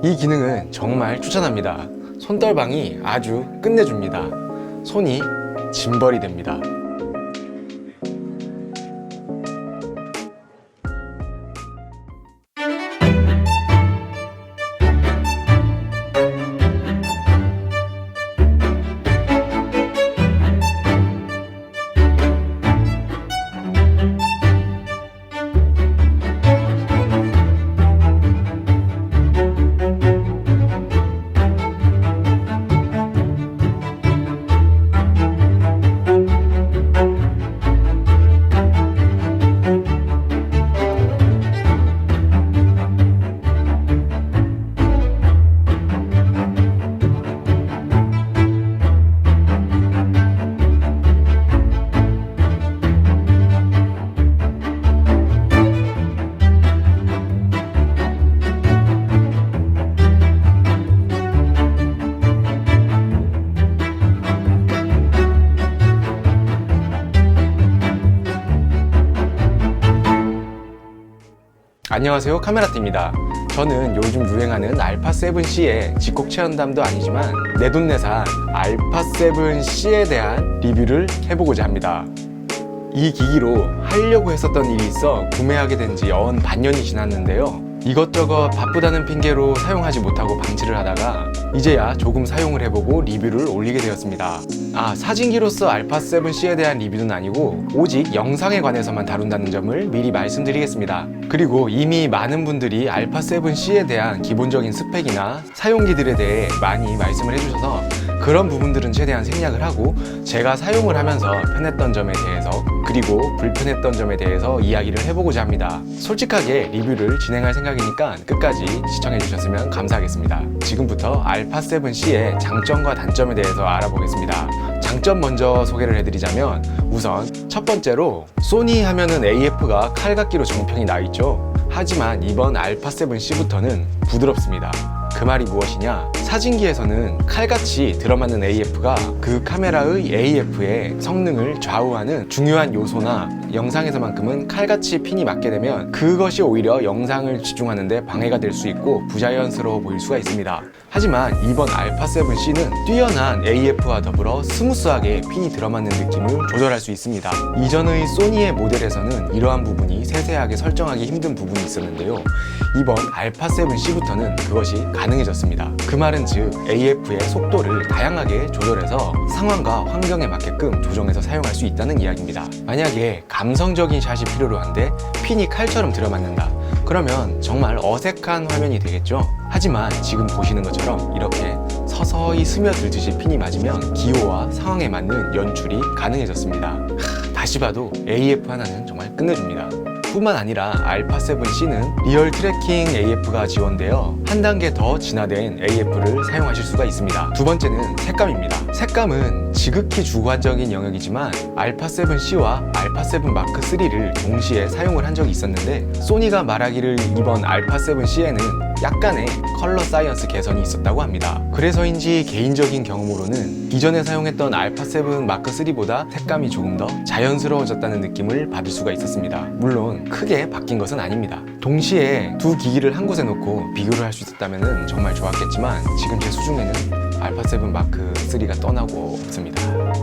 이 기능은 정말 추천합니다. 손떨방이 아주 끝내줍니다. 손이 짐벌이 됩니다. 안녕하세요, 카메라띠입니다. 저는 요즘 유행하는 알파7C의 직콕 체험담도 아니지만 내돈내산 알파7C에 대한 리뷰를 해보고자 합니다. 이 기기로 하려고 했었던 일이 있어 구매하게 된 지 연 반년이 지났는데요. 이것저것 바쁘다는 핑계로 사용하지 못하고 방치를 하다가 이제야 조금 사용을 해보고 리뷰를 올리게 되었습니다. 사진기로서 알파7C에 대한 리뷰는 아니고 오직 영상에 관해서만 다룬다는 점을 미리 말씀드리겠습니다. 그리고 이미 많은 분들이 알파7C에 대한 기본적인 스펙이나 사용기들에 대해 많이 말씀을 해주셔서 그런 부분들은 최대한 생략을 하고 제가 사용을 하면서 편했던 점에 대해서 그리고 불편했던 점에 대해서 이야기를 해보고자 합니다. 솔직하게 리뷰를 진행할 생각이니까 끝까지 시청해 주셨으면 감사하겠습니다. 지금부터 알파7C의 장점과 단점에 대해서 알아보겠습니다. 장점 먼저 소개를 해드리자면 우선 첫 번째로 소니 하면은 AF가 칼같기로 정평이 나있죠. 하지만 이번 알파7C부터는 부드럽습니다. 그 말이 무엇이냐? 사진기에서는 칼같이 들어맞는 AF가 그 카메라의 AF의 성능을 좌우하는 중요한 요소나 영상에서만큼은 칼같이 핀이 맞게 되면 그것이 오히려 영상을 집중하는데 방해가 될 수 있고 부자연스러워 보일 수가 있습니다. 하지만 이번 알파7C는 뛰어난 AF와 더불어 스무스하게 핀이 들어맞는 느낌을 조절할 수 있습니다. 이전의 소니의 모델에서는 이러한 부분이 세세하게 설정하기 힘든 부분이 있었는데요. 이번 알파7C부터는 그것이 가능해졌습니다. 그 말은 즉 AF의 속도를 다양하게 조절해서 상황과 환경에 맞게끔 조정해서 사용할 수 있다는 이야기입니다. 만약에 감성적인 샷이 필요로 한데 핀이 칼처럼 들어맞는다. 그러면 정말 어색한 화면이 되겠죠. 하지만 지금 보시는 것처럼 이렇게 서서히 스며들듯이 핀이 맞으면 기호와 상황에 맞는 연출이 가능해졌습니다. 다시 봐도 AF 하나는 정말 끝내줍니다. 뿐만 아니라 알파7C는 리얼 트래킹 AF가 지원되어 한 단계 더 진화된 AF를 사용하실 수가 있습니다. 두 번째는 색감입니다. 색감은 지극히 주관적인 영역이지만 알파7C와 알파7 마크3를 동시에 사용을 한 적이 있었는데 소니가 말하기를 이번 알파7C에는 약간의 컬러 사이언스 개선이 있었다고 합니다. 그래서인지 개인적인 경험으로는 이전에 사용했던 알파7 마크3보다 색감이 조금 더 자연스러워졌다는 느낌을 받을 수가 있었습니다. 물론 크게 바뀐 것은 아닙니다. 동시에 두 기기를 한 곳에 놓고 비교를 할 수 있었다면 정말 좋았겠지만 지금 제 수중에는 알파7 마크3가 떠나고 없습니다.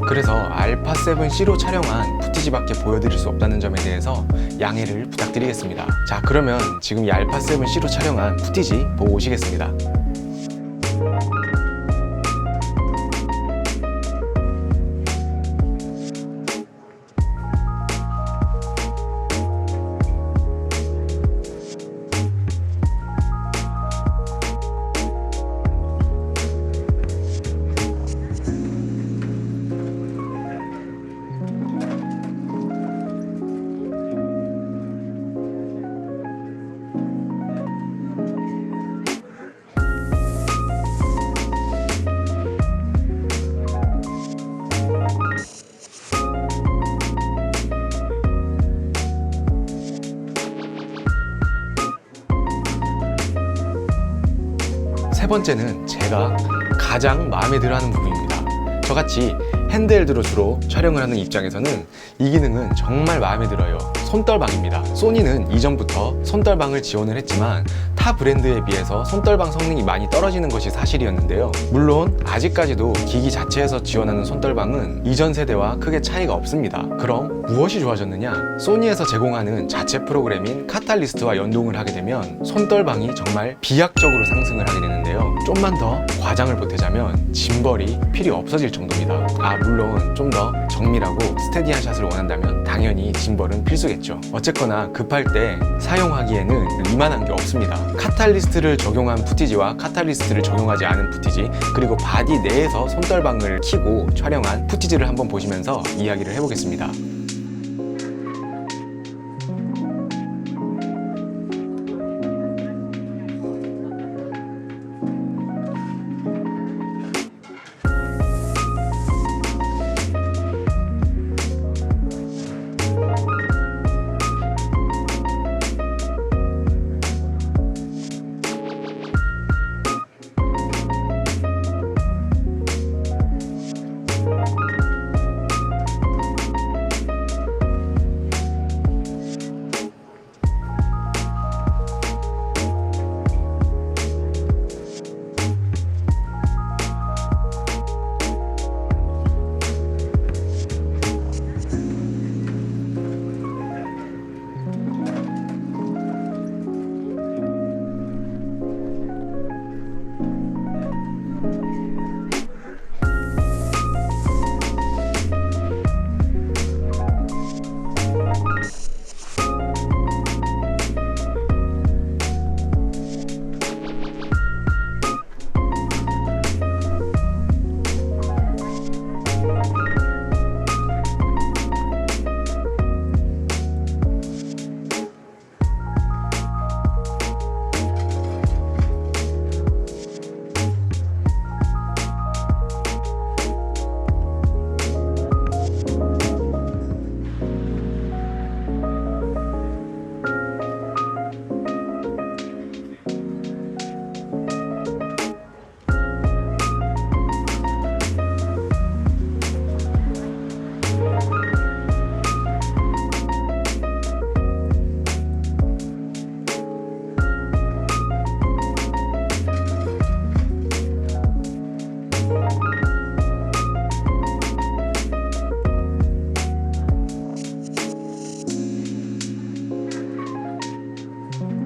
그래서 알파7C로 촬영한 푸티지밖에 보여드릴 수 없다는 점에 대해서 양해를 부탁드리겠습니다. 자, 그러면 지금 이 알파7C로 촬영한 푸티지 보고 오시겠습니다. 세 번째는 제가 가장 마음에 들어하는 부분입니다. 저같이 핸드헬드로 주로 촬영을 하는 입장에서는 이 기능은 정말 마음에 들어요. 손떨방입니다. 소니는 이전부터 손떨방을 지원을 했지만 타 브랜드에 비해서 손떨방 성능이 많이 떨어지는 것이 사실이었는데요. 물론 아직까지도 기기 자체에서 지원하는 손떨방은 이전 세대와 크게 차이가 없습니다. 그럼 무엇이 좋아졌느냐? 소니에서 제공하는 자체 프로그램인 카탈리스트와 연동을 하게 되면 손떨방이 정말 비약적으로 상승을 하게 되는데요. 좀만 더 과장을 보태자면 짐벌이 필요 없어질 정도입니다. 물론 좀 더 정밀하고 스테디한 샷을 원한다면 당연히 짐벌은 필수겠죠. 어쨌거나 급할 때 사용하기에는 이만한 게 없습니다. 카탈리스트를 적용한 푸티지와 카탈리스트를 적용하지 않은 푸티지, 그리고 바디 내에서 손떨방을 켜고 촬영한 푸티지를 한번 보시면서 이야기를 해보겠습니다.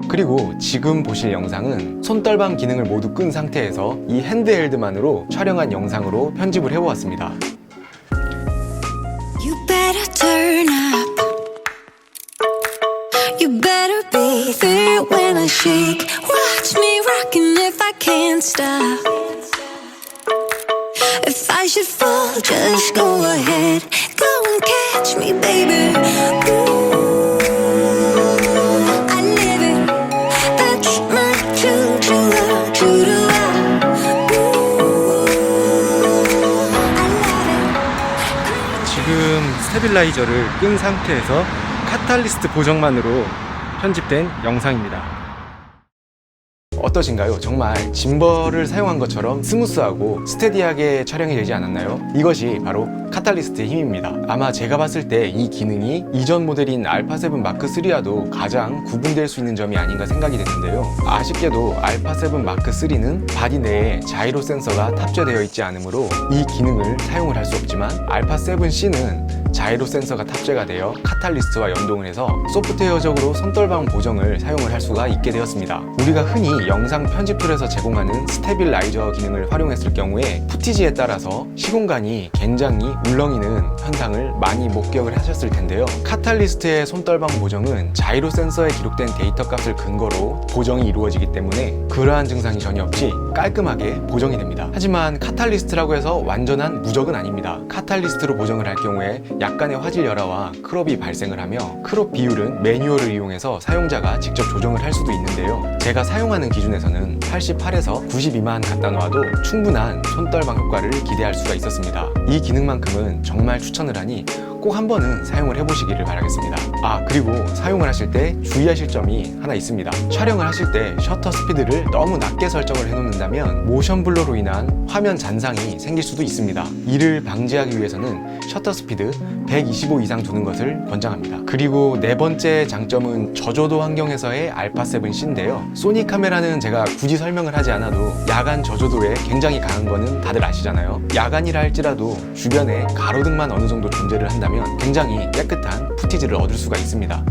그리고 지금 보실 영상은 손떨방 기능을 모두 끈 상태에서 이 핸드헬드만으로 촬영한 영상으로 편집을 해보았습니다. You better turn up. You better be there when I shake. Watch me rockin' if I can't stop. If I should fall, just go ahead. Go and catch me, baby. Ooh. 지금 스테빌라이저를 끈 상태에서 카탈리스트 보정만으로 편집된 영상입니다. 어떠신가요? 정말 짐벌을 사용한 것처럼 스무스하고 스테디하게 촬영이 되지 않았나요? 이것이 바로 카탈리스트의 힘입니다. 아마 제가 봤을 때 이 기능이 이전 모델인 알파7 마크3와도 가장 구분될 수 있는 점이 아닌가 생각이 됐는데요. 아쉽게도 알파7 마크3는 바디 내에 자이로 센서가 탑재되어 있지 않으므로 이 기능을 사용을 할 수 없지만 알파7C는 자이로 센서가 탑재가 되어 카탈리스트와 연동을 해서 소프트웨어적으로 손떨방 보정을 사용을 할 수가 있게 되었습니다. 우리가 흔히 영상 편집 툴에서 제공하는 스테빌라이저 기능을 활용했을 경우에 푸티지에 따라서 시공간이 굉장히 울렁이는 현상을 많이 목격을 하셨을 텐데요. 카탈리스트의 손떨방 보정은 자이로 센서에 기록된 데이터 값을 근거로 보정이 이루어지기 때문에 그러한 증상이 전혀 없이 깔끔하게 보정이 됩니다. 하지만 카탈리스트라고 해서 완전한 무적은 아닙니다. 카탈리스트로 보정을 할 경우에 약간의 화질 열화와 크롭이 발생을 하며 크롭 비율은 매뉴얼을 이용해서 사용자가 직접 조정을 할 수도 있는데요. 제가 사용하는 기준에서는 88에서 92만 갖다 놓아도 충분한 손떨방 효과를 기대할 수가 있었습니다. 이 기능만큼은 정말 추천을 하니 꼭 한 번은 사용을 해보시기를 바라겠습니다. 그리고 사용을 하실 때 주의하실 점이 하나 있습니다. 촬영을 하실 때 셔터 스피드를 너무 낮게 설정을 해놓는다면 모션 블러로 인한 화면 잔상이 생길 수도 있습니다. 이를 방지하기 위해서는 셔터 스피드 125 이상 두는 것을 권장합니다. 그리고 네 번째 장점은 저조도 환경에서의 알파7C인데요. 소니 카메라는 제가 굳이 설명을 하지 않아도 야간 저조도에 굉장히 강한 거는 다들 아시잖아요. 야간이라 할지라도 주변에 가로등만 어느 정도 존재를 한다면 굉장히 깨끗한 푸티지를 얻을 수가 있습니다.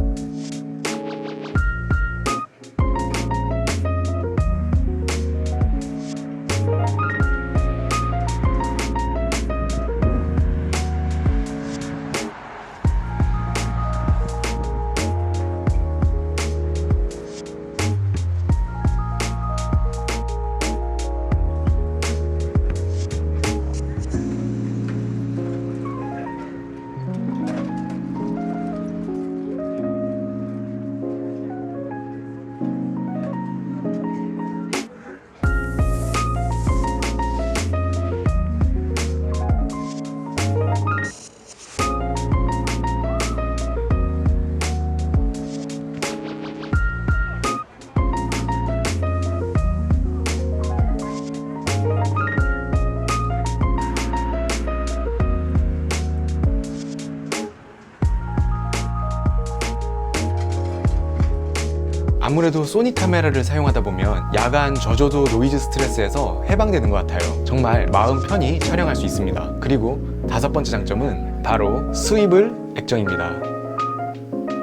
아무래도 소니 카메라를 사용하다 보면 야간 저조도 노이즈 스트레스에서 해방되는 것 같아요. 정말 마음 편히 촬영할 수 있습니다. 그리고 다섯 번째 장점은 바로 스위블 액정입니다.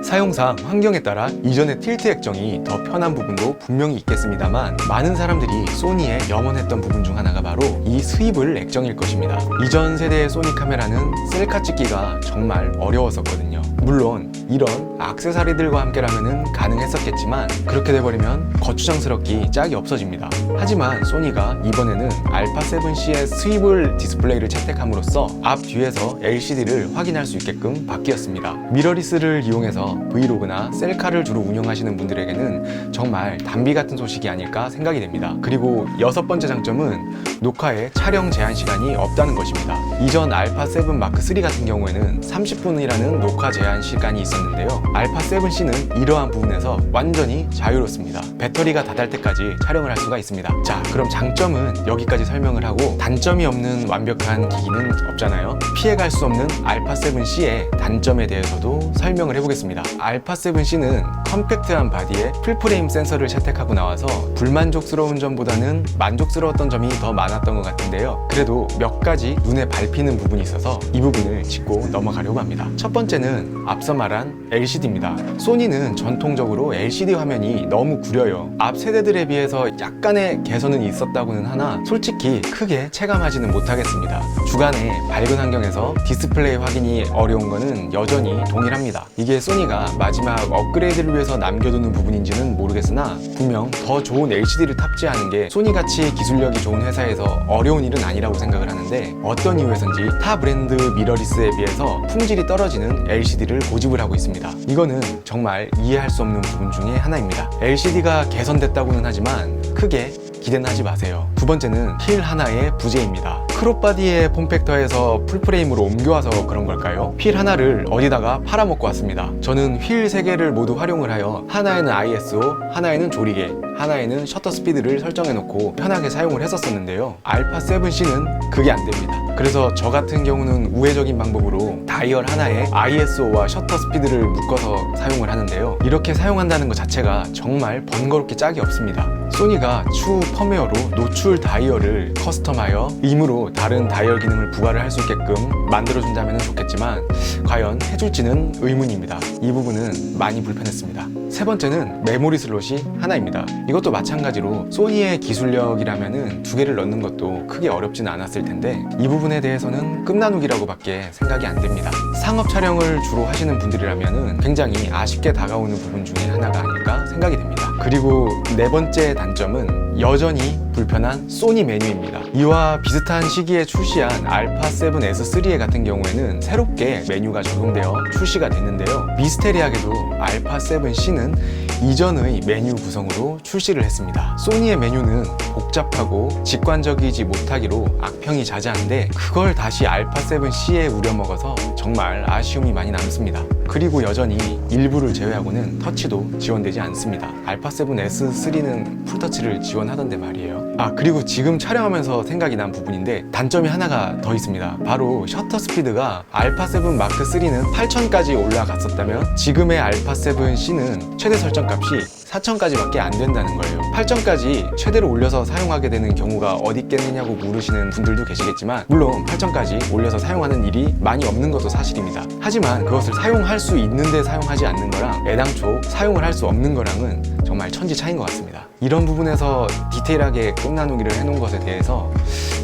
사용상 환경에 따라 이전의 틸트 액정이 더 편한 부분도 분명히 있겠습니다만 많은 사람들이 소니에 염원했던 부분 중 하나가 바로 이 스위블 액정일 것입니다. 이전 세대의 소니 카메라는 셀카 찍기가 정말 어려웠었거든요. 물론 이런 액세서리들과 함께라면 가능했었겠지만 그렇게 돼버리면 거추장스럽기 짝이 없어집니다. 하지만 소니가 이번에는 알파7C의 스위블 디스플레이를 채택함으로써 앞 뒤에서 LCD를 확인할 수 있게끔 바뀌었습니다. 미러리스를 이용해서 브이로그나 셀카를 주로 운영하시는 분들에게는 정말 단비 같은 소식이 아닐까 생각이 됩니다. 그리고 여섯 번째 장점은 녹화에 촬영 제한 시간이 없다는 것입니다. 이전 알파7 마크3 같은 경우에는 30분이라는 녹화 제한 시간이 있었는데요. 알파7C는 이러한 부분에서 완전히 자유롭습니다. 배터리가 닫을 때까지 촬영을 할 수가 있습니다. 자, 그럼 장점은 여기까지 설명을 하고 단점이 없는 완벽한 기기는 없잖아요. 피해갈 수 없는 알파7C의 단점에 대해서도 설명을 해보겠습니다. 알파7C는 컴팩트한 바디에 풀프레임 센서를 채택하고 나와서 불만족스러운 점보다는 만족스러웠던 점이 더 많았던 것 같은데요. 그래도 몇 가지 눈에 밟히는 부분이 있어서 이 부분을 짚고 넘어가려고 합니다. 첫 번째는 앞서 말한 LCD입니다. 소니는 전통적으로 LCD 화면이 너무 구려요. 앞 세대들에 비해서 약간의 개선은 있었다고는 하나 솔직히 크게 체감하지는 못하겠습니다. 주간에 밝은 환경에서 디스플레이 확인이 어려운 거는 여전히 동일합니다. 이게 소니가 마지막 업그레이드를 위해서 남겨두는 부분인지는 모르겠으나 분명 더 좋은 LCD를 탑재하는 게 소니같이 기술력이 좋은 회사에서 어려운 일은 아니라고 생각을 하는데 어떤 이유에선지 타 브랜드 미러리스에 비해서 품질이 떨어지는 LCD를 고집을 하고 있습니다. 이거는 정말 이해할 수 없는 부분 중에 하나입니다. LCD가 개선됐다고는 하지만 크게 기대는 하지 마세요. 두 번째는 휠 하나의 부재입니다. 크롭바디의 폼팩터에서 풀프레임으로 옮겨와서 그런 걸까요? 휠 하나를 어디다가 팔아먹고 왔습니다. 저는 휠 3개를 모두 활용을 하여 하나에는 ISO, 하나에는 조리개, 하나에는 셔터 스피드를 설정해놓고 편하게 사용을 했었는데요. 알파7C는 그게 안 됩니다. 그래서 저 같은 경우는 우회적인 방법으로 다이얼 하나에 ISO와 셔터 스피드를 묶어서 사용을 하는데요. 이렇게 사용한다는 것 자체가 정말 번거롭게 짝이 없습니다. 소니가 추후 펌웨어로 노출 다이얼을 커스텀하여 임으로 다른 다이얼 기능을 부과를 할 수 있게끔 만들어준다면 좋겠지만 과연 해줄지는 의문입니다. 이 부분은 많이 불편했습니다. 세 번째는 메모리 슬롯이 하나입니다. 이것도 마찬가지로 소니의 기술력이라면 2개를 넣는 것도 크게 어렵지는 않았을 텐데 이 부분에 대해서는 끝나누기라고 밖에 생각이 안 됩니다. 상업 촬영을 주로 하시는 분들이라면 굉장히 아쉽게 다가오는 부분 중에 하나가 아닐까 생각이 됩니다. 그리고 네 번째 단점은 여전히 불편한 소니 메뉴입니다. 이와 비슷한 시기에 출시한 알파7S3에 같은 경우에는 새롭게 메뉴가 적용되어 출시가 됐는데요. 미스테리하게도 알파7C는 이전의 메뉴 구성으로 출시를 했습니다. 소니의 메뉴는 복잡하고 직관적이지 못하기로 악평이 자자한데 그걸 다시 알파7C에 우려먹어서 정말 아쉬움이 많이 남습니다. 그리고 여전히 일부를 제외하고는 터치도 지원되지 않습니다. α7S3는 풀터치를 지원하던데 말이에요. 그리고 지금 촬영하면서 생각이 난 부분인데 단점이 하나가 더 있습니다. 바로 셔터 스피드가 α7 마크3는 8000까지 올라갔었다면 지금의 α7C는 최대 설정 값이 4000까지밖에 안 된다는 거예요. 8000까지 최대로 올려서 사용하게 되는 경우가 어디 있겠느냐고 물으시는 분들도 계시겠지만 물론 8000까지 올려서 사용하는 일이 많이 없는 것도 사실입니다. 하지만 그것을 사용할 수 있는데 사용하지 않는 거랑 애당초 사용을 할 수 없는 거랑은 정말 천지 차이인 것 같습니다. 이런 부분에서 디테일하게 꽃나누기를 해놓은 것에 대해서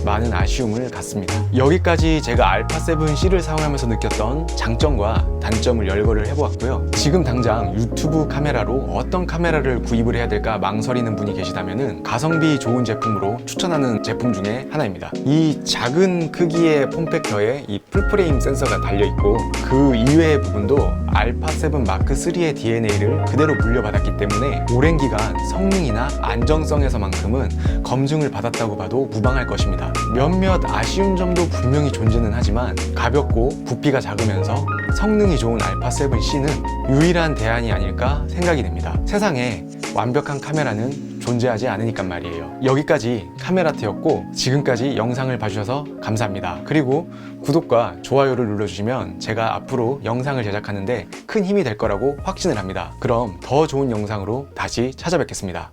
많은 아쉬움을 갖습니다. 여기까지 제가 α7C를 사용하면서 느꼈던 장점과 단점을 열거를 해보았고요. 지금 당장 유튜브 카메라로 어떤 카메라를 구입을 해야 될까 망설이는 분이 계시다면 가성비 좋은 제품으로 추천하는 제품 중에 하나입니다. 이 작은 크기의 폼팩터에 이 풀프레임 센서가 달려있고 그 이외의 부분도 α7 마크3의 DNA를 그대로 물려받았기 때문에 오랜 기간 성능이나 안정성에서만큼은 검증을 받았다고 봐도 무방할 것입니다. 몇몇 아쉬운 점도 분명히 존재는 하지만 가볍고 부피가 작으면서 성능이 좋은 α7C는 유일한 대안이 아닐까 생각이 됩니다. 세상에 완벽한 카메라는 존재하지 않으니까 말이에요. 여기까지 카메라트였고 지금까지 영상을 봐주셔서 감사합니다. 그리고 구독과 좋아요를 눌러주시면 제가 앞으로 영상을 제작하는데 큰 힘이 될 거라고 확신을 합니다. 그럼 더 좋은 영상으로 다시 찾아뵙겠습니다.